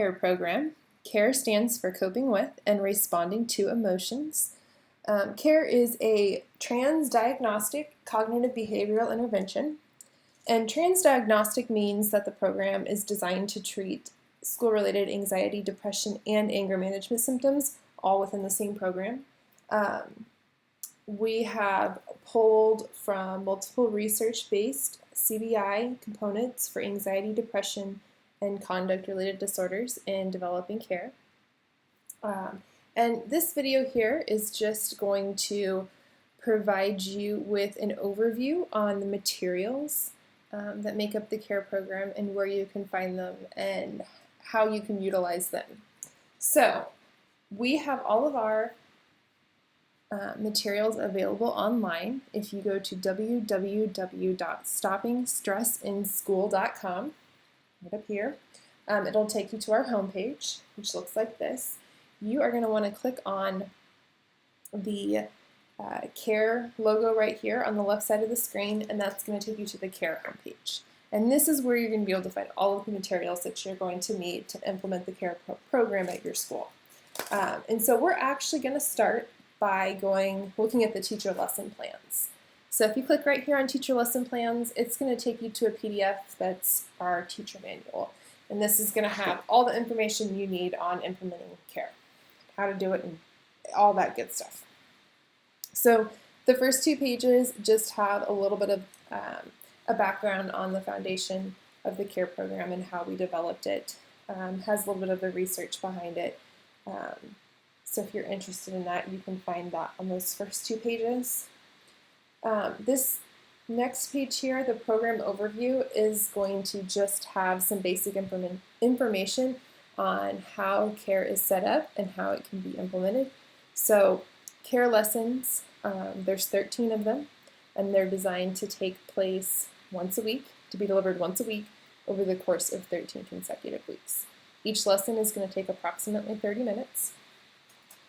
CARE program. CARE stands for Coping with and Responding to Emotions. CARE is a transdiagnostic cognitive behavioral intervention. And transdiagnostic means that the program is designed to treat school-related anxiety, depression, and anger management symptoms all within the same program. We have pulled from multiple research-based CBI components for anxiety, depression, and conduct-related disorders in developing CARE. And this video here is just going to provide you with an overview on the materials that make up the CARE program and where you can find them and how you can utilize them. So we have all of our materials available online. If you go to www.stoppingstressinschool.com, right up here, it'll take you to our homepage, which looks like this. You are going to want to click on the CARE logo right here on the left side of the screen, and that's going to take you to the CARE homepage. And this is where you're going to be able to find all of the materials that you're going to need to implement the CARE program at your school. And so we're actually going to start by looking at the teacher lesson plans. So if you click right here on teacher lesson plans, it's going to take you to a PDF that's our teacher manual. And this is going to have all the information you need on implementing CARE, how to do it, and all that good stuff. So the first 2 pages just have a little bit of a background on the foundation of the CARE program and how we developed it. Has a little bit of the research behind it. So if you're interested in that, you can find that on those first 2 pages. This next page here, the program overview, is going to just have some basic information on how CARE is set up and how it can be implemented. So CARE lessons, there's 13 of them, and they're designed to take place once a week, to be delivered once a week over the course of 13 consecutive weeks. Each lesson is going to take approximately 30 minutes.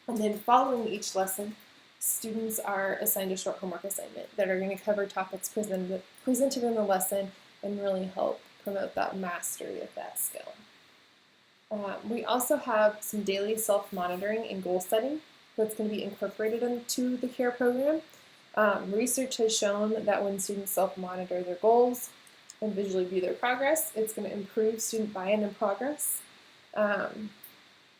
And then following each lesson, students are assigned a short homework assignment that are going to cover topics presented in the lesson and really help promote that mastery of that skill. We also have some daily self-monitoring and goal setting that's going to be incorporated into the CARE program. Research has shown that when students self-monitor their goals and visually view their progress, it's going to improve student buy-in and progress.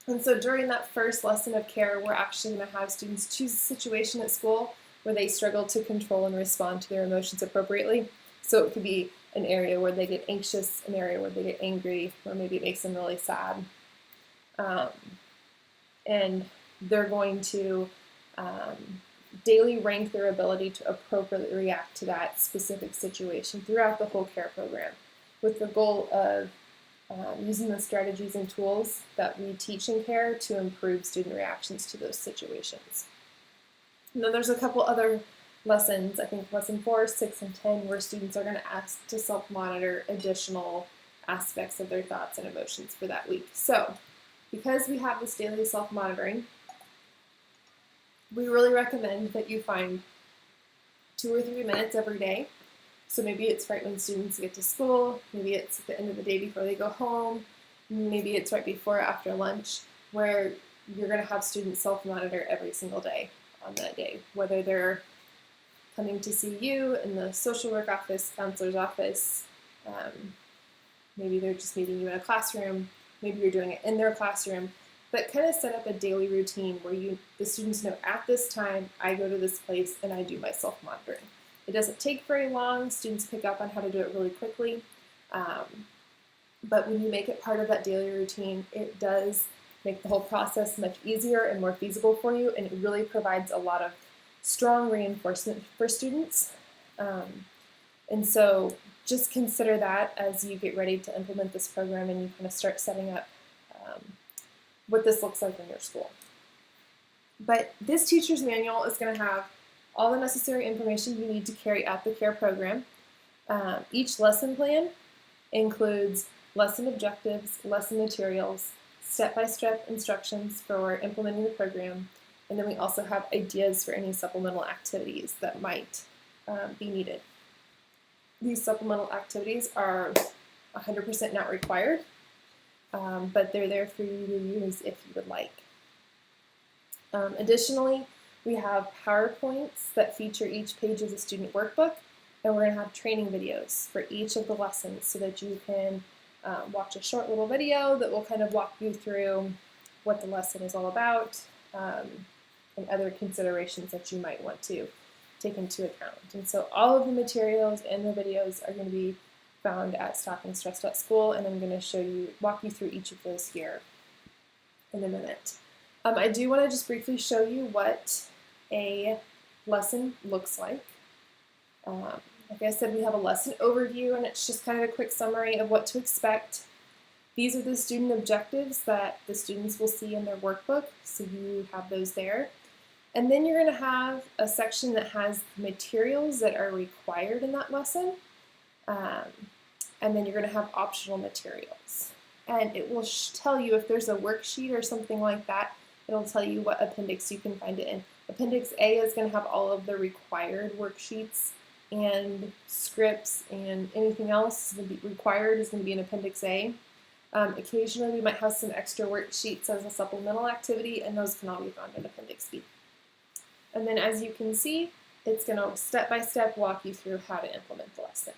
And so during that first lesson of CARE, we're actually going to have students choose a situation at school where they struggle to control and respond to their emotions appropriately. So it could be an area where they get anxious, an area where they get angry, or maybe it makes them really sad. And they're going to daily rank their ability to appropriately react to that specific situation throughout the whole CARE program, with the goal of using the strategies and tools that we teach in CARE to improve student reactions to those situations. And then there's a couple other lessons, I think lesson 4, 6, and 10, where students are going to ask to self-monitor additional aspects of their thoughts and emotions for that week. So because we have this daily self-monitoring, we really recommend that you find 2 or 3 minutes every day. So maybe it's right when students get to school, maybe it's at the end of the day before they go home, maybe it's right before or after lunch, where you're going to have students self-monitor every single day on that day, whether they're coming to see you in the social work office, counselor's office, maybe they're just meeting you in a classroom, maybe you're doing it in their classroom, but kind of set up a daily routine where the students know at this time I go to this place and I do my self-monitoring. It doesn't take very long. Students pick up on how to do it really quickly. But when you make it part of that daily routine, it does make the whole process much easier and more feasible for you, and it really provides a lot of strong reinforcement for students. And so just consider that as you get ready to implement this program and you kind of start setting up what this looks like in your school. But this teacher's manual is going to have all the necessary information you need to carry out the CARE program. Each lesson plan includes lesson objectives, lesson materials, step-by-step instructions for implementing the program, and then we also have ideas for any supplemental activities that might be needed. These supplemental activities are 100% not required. but they're there for you to use if you would like. Additionally, we have PowerPoints that feature each page as a student workbook, and we're going to have training videos for each of the lessons so that you can watch a short little video that will kind of walk you through what the lesson is all about and other considerations that you might want to take into account. And so all of the materials and the videos are going to be found at StoppingStress.school, and I'm going to walk you through each of those here in a minute. I do want to just briefly show you what a lesson looks like. Like I said, we have a lesson overview, and it's just kind of a quick summary of what to expect. These are the student objectives that the students will see in their workbook, so you have those there. And then you're going to have a section that has materials that are required in that lesson, and then you're going to have optional materials. And it will tell you if there's a worksheet or something like that. It'll tell you what appendix you can find it in. Appendix A is going to have all of the required worksheets and scripts, and anything else required is going to be in Appendix A. Occasionally we might have some extra worksheets as a supplemental activity, and those can all be found in Appendix B. And then as you can see, it's going to step-by-step walk you through how to implement the lesson,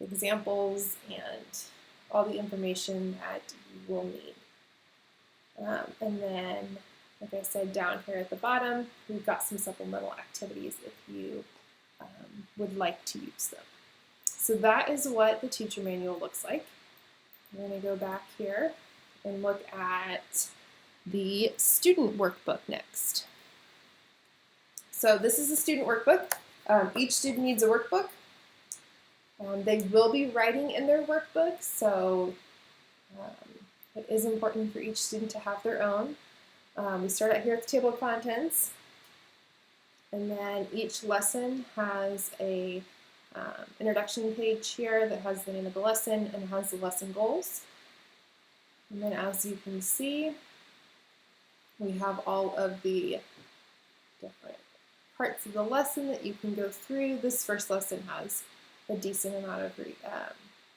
with examples and all the information that you will need. And then, like I said, down here at the bottom, we've got some supplemental activities if you would like to use them. So that is what the teacher manual looks like. I'm going to go back here and look at the student workbook next. So this is a student workbook. Each student needs a workbook. They will be writing in their workbook, so it is important for each student to have their own. We start out here at the table of contents, and then each lesson has a introduction page here that has the name of the lesson and has the lesson goals. And then as you can see, we have all of the different parts of the lesson that you can go through. This first lesson has a decent amount of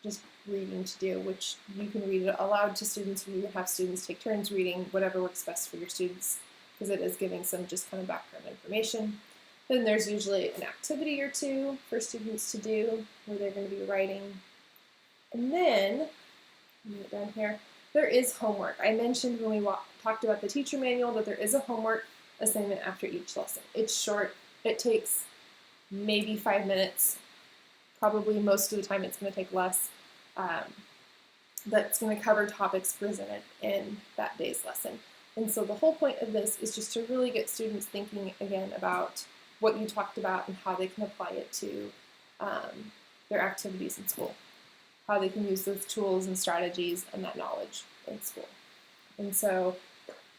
just reading to do, which you can read it aloud to students, or you can have students take turns reading, whatever works best for your students, because it is giving some just kind of background information. Then there's usually an activity or two for students to do where they're going to be writing. And then, down here, there is homework. I mentioned when we talked about the teacher manual that there is a homework assignment after each lesson. It's short. It takes maybe 5 minutes. Probably most of the time it's going to take less. That's going to cover topics presented in that day's lesson. And so the whole point of this is just to really get students thinking again about what you talked about and how they can apply it to their activities in school, how they can use those tools and strategies and that knowledge in school. And so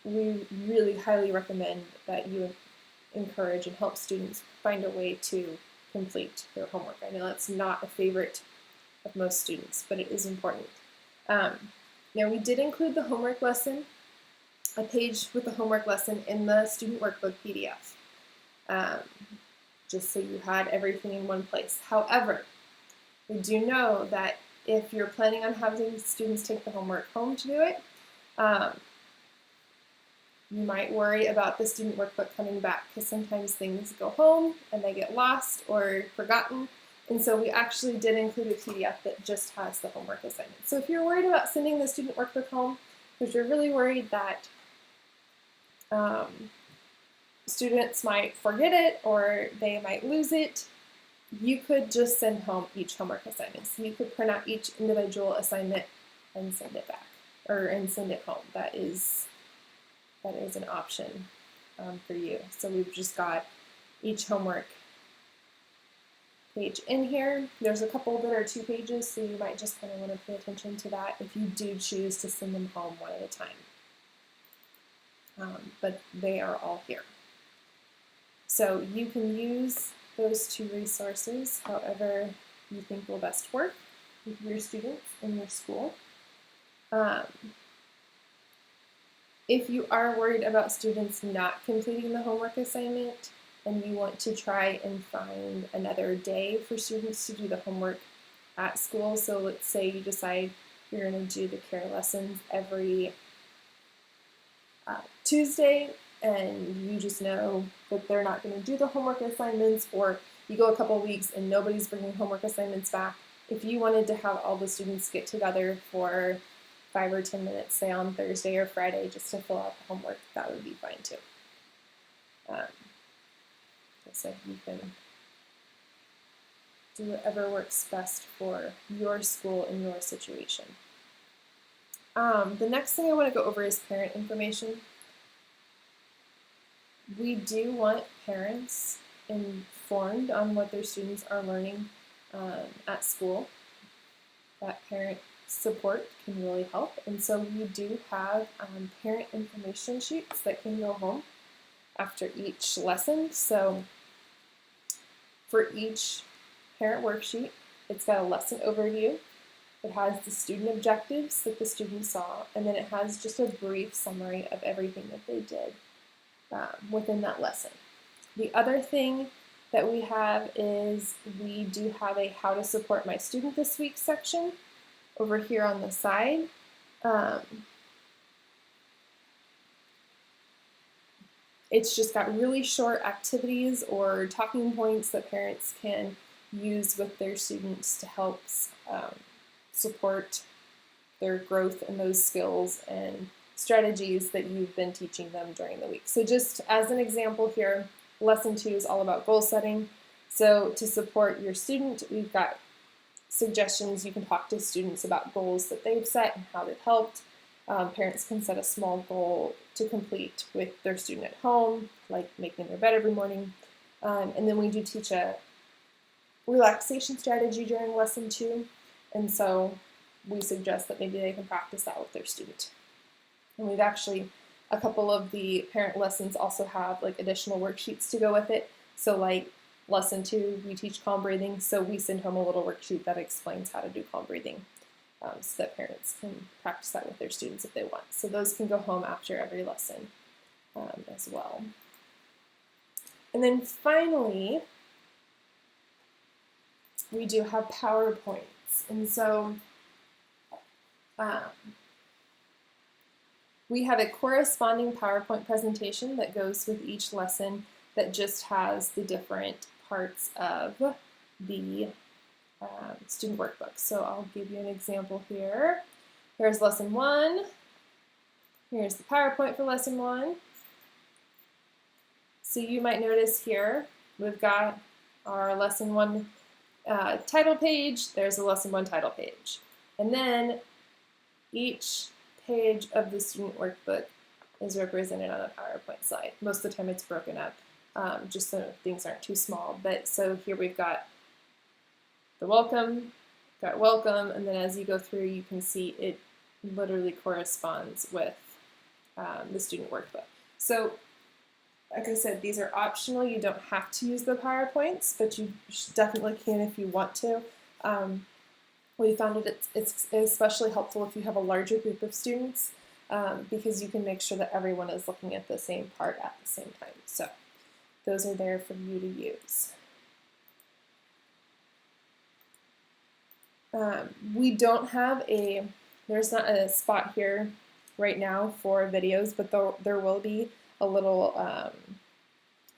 we really highly recommend that you encourage and help students find a way to complete their homework. I know that's not a favorite of most students, but it is important. Now we did include the homework lesson, a page with the homework lesson in the student workbook PDF, just so you had everything in one place. However, we do know that if you're planning on having students take the homework home to do it, you might worry about the student workbook coming back, because sometimes things go home and they get lost or forgotten. And so we actually did include a PDF that just has the homework assignment. So if you're worried about sending the student workbook home, because you're really worried that students might forget it or they might lose it, you could just send home each homework assignment. So you could print out each individual assignment and send it back, and send it home. That is an option for you. So we've just got each homework page in here. There's a couple that are 2 pages, so you might just kind of want to pay attention to that if you do choose to send them home one at a time. But they are all here. So you can use those 2 resources however you think will best work with your students in your school. If you are worried about students not completing the homework assignment and you want to try and find another day for students to do the homework at school, so let's say you decide You're going to do the care lessons every Tuesday, and you just know that they're not going to do the homework assignments, or you go a couple weeks and nobody's bringing homework assignments back. If you wanted to have all the students get together for 5 or 10 minutes, say on Thursday or Friday, just to fill out the homework, that would be fine too. So you can do whatever works best for your school and your situation. The next thing I want to go over is parent information. We do want parents informed on what their students are learning at school. That parent support can really help, and so we do have parent information sheets that can go home after each lesson. So for each parent worksheet, it's got a lesson overview. It has the student objectives that the students saw, and then it has just a brief summary of everything that they did within that lesson. The other thing that we have is we do have a how to support my student this week section over here on the side. It's just got really short activities or talking points that parents can use with their students to help support their growth in those skills and strategies that you've been teaching them during the week. So just as an example here, lesson 2 is all about goal setting. So to support your student, we've got suggestions. You can talk to students about goals that they've set and how they've helped. Parents can set a small goal to complete with their student at home, like making their bed every morning. And then we do teach a relaxation strategy during lesson 2. And so we suggest that maybe they can practice that with their student. And we've actually, a couple of the parent lessons also have like additional worksheets to go with it. So like lesson 2, we teach calm breathing. So we send home a little worksheet that explains how to do calm breathing. So that parents can practice that with their students if they want. So those can go home after every lesson as well. And then finally, we do have PowerPoints. And so we have a corresponding PowerPoint presentation that goes with each lesson that just has the different parts of the student workbook. So I'll give you an example here. Here's lesson 1. Here's the PowerPoint for lesson 1. So you might notice here we've got our lesson 1 title page. There's a lesson 1 title page. And then each page of the student workbook is represented on a PowerPoint slide. Most of the time it's broken up just so things aren't too small. But so here we've got the welcome, and then as you go through, you can see it literally corresponds with the student workbook. So, like I said, these are optional. You don't have to use the PowerPoints, but you definitely can if you want to. We found it's especially helpful if you have a larger group of students because you can make sure that everyone is looking at the same part at the same time. So, those are there for you to use. We don't have there's not a spot here right now for videos, but there will be a little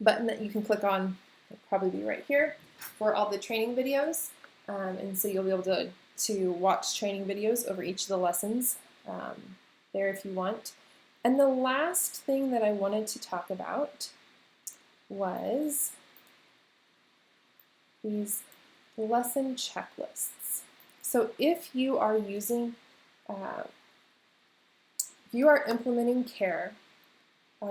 button that you can click on, it'll probably be right here, for all the training videos. And so you'll be able to watch training videos over each of the lessons there if you want. And the last thing that I wanted to talk about was these lesson checklists. So if you are using, if you are implementing CARE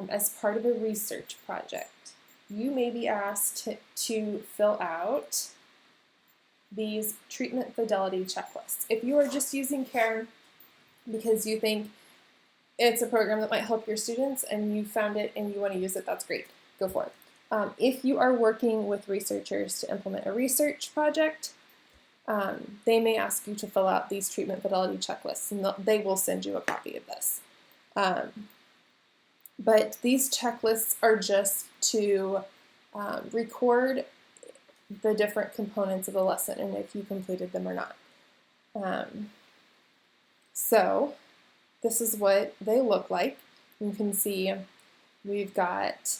as part of a research project, you may be asked to fill out these treatment fidelity checklists. If you are just using CARE because you think it's a program that might help your students and you found it and you want to use it, that's great. Go for it. If you are working with researchers to implement a research project, they may ask you to fill out these treatment fidelity checklists, and they will send you a copy of this. But these checklists are just to record the different components of the lesson and if you completed them or not. So this is what they look like. You can see we've got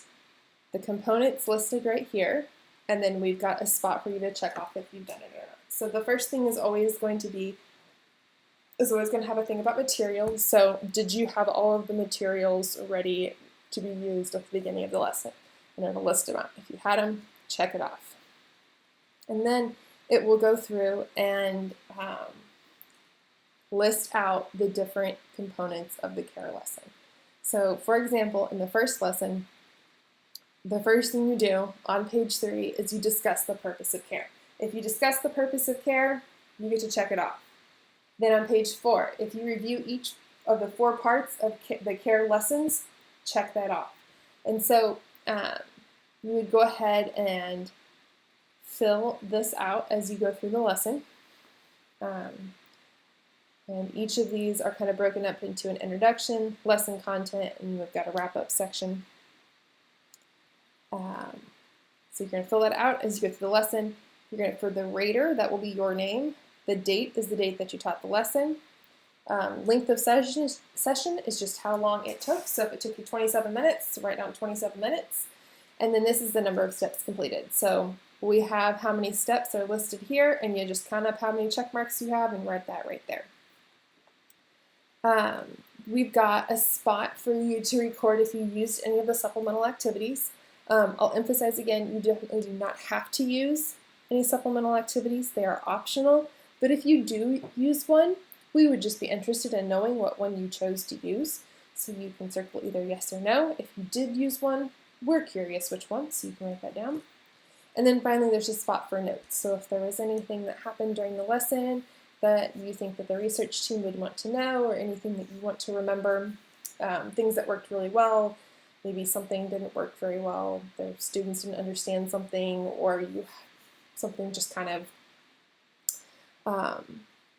the components listed right here, and then we've got a spot for you to check off if you've done it or not. So the first thing is always going to have a thing about materials. So did you have all of the materials ready to be used at the beginning of the lesson? And it'll list them out. If you had them, check it off. And then it will go through and list out the different components of the care lesson. So for example, in the first lesson, the first thing you do on page 3 is you discuss the purpose of care. If you discuss the purpose of care, you get to check it off. Then on page 4, if you review each of the 4 parts of the care lessons, check that off. And so you would go ahead and fill this out as you go through the lesson. And each of these are kind of broken up into an introduction, lesson content, and we've got a wrap-up section. So you're going to fill that out as you go through the lesson. You're going to, for the rater, that will be your name. The date is the date that you taught the lesson. Length of session is just how long it took. So if it took you 27 minutes, write down 27 minutes. And then this is the number of steps completed. So we have how many steps are listed here, and you just count up how many check marks you have and write that right there. We've got a spot for you to record if you used any of the supplemental activities. I'll emphasize again, you definitely do not have to use any supplemental activities. They are optional. But if you do use one, we would just be interested in knowing what one you chose to use. So you can circle either yes or no. If you did use one, we're curious which one, so you can write that down. And then finally, there's a spot for notes. So if there was anything that happened during the lesson that you think that the research team would want to know, or anything that you want to remember, things that worked really well, maybe something didn't work very well, the students didn't understand something, or something just kind of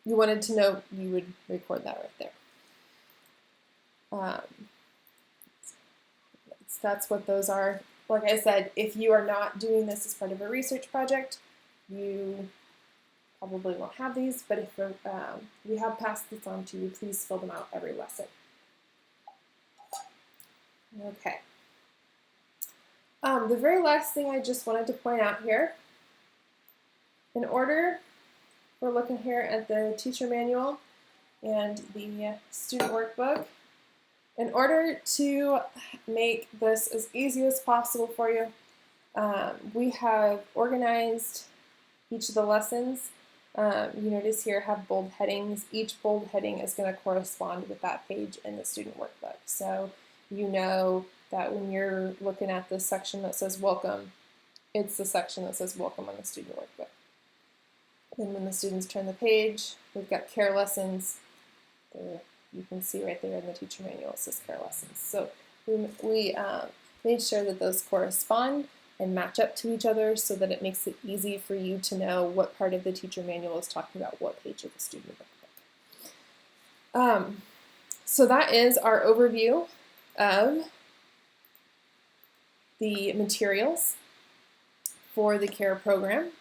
you wanted to know, you would record that right there. That's what those are. Like I said, if you are not doing this as part of a research project, you probably won't have these, but if we have passed this on to you, please fill them out every lesson. Okay. The very last thing I just wanted to point out here, in order, we're looking here at the teacher manual and the student workbook. In order to make this as easy as possible for you, we have organized each of the lessons. You notice here have bold headings. Each bold heading is going to correspond with that page in the student workbook. So you know that when you're looking at this section that says welcome, it's the section that says welcome on the student workbook. Then when the students turn the page, we've got care lessons. You can see right there in the teacher manual, it says care lessons. So we made sure that those correspond and match up to each other so that it makes it easy for you to know what part of the teacher manual is talking about what page of the student workbook. So that is our overview of the materials for the CARE program.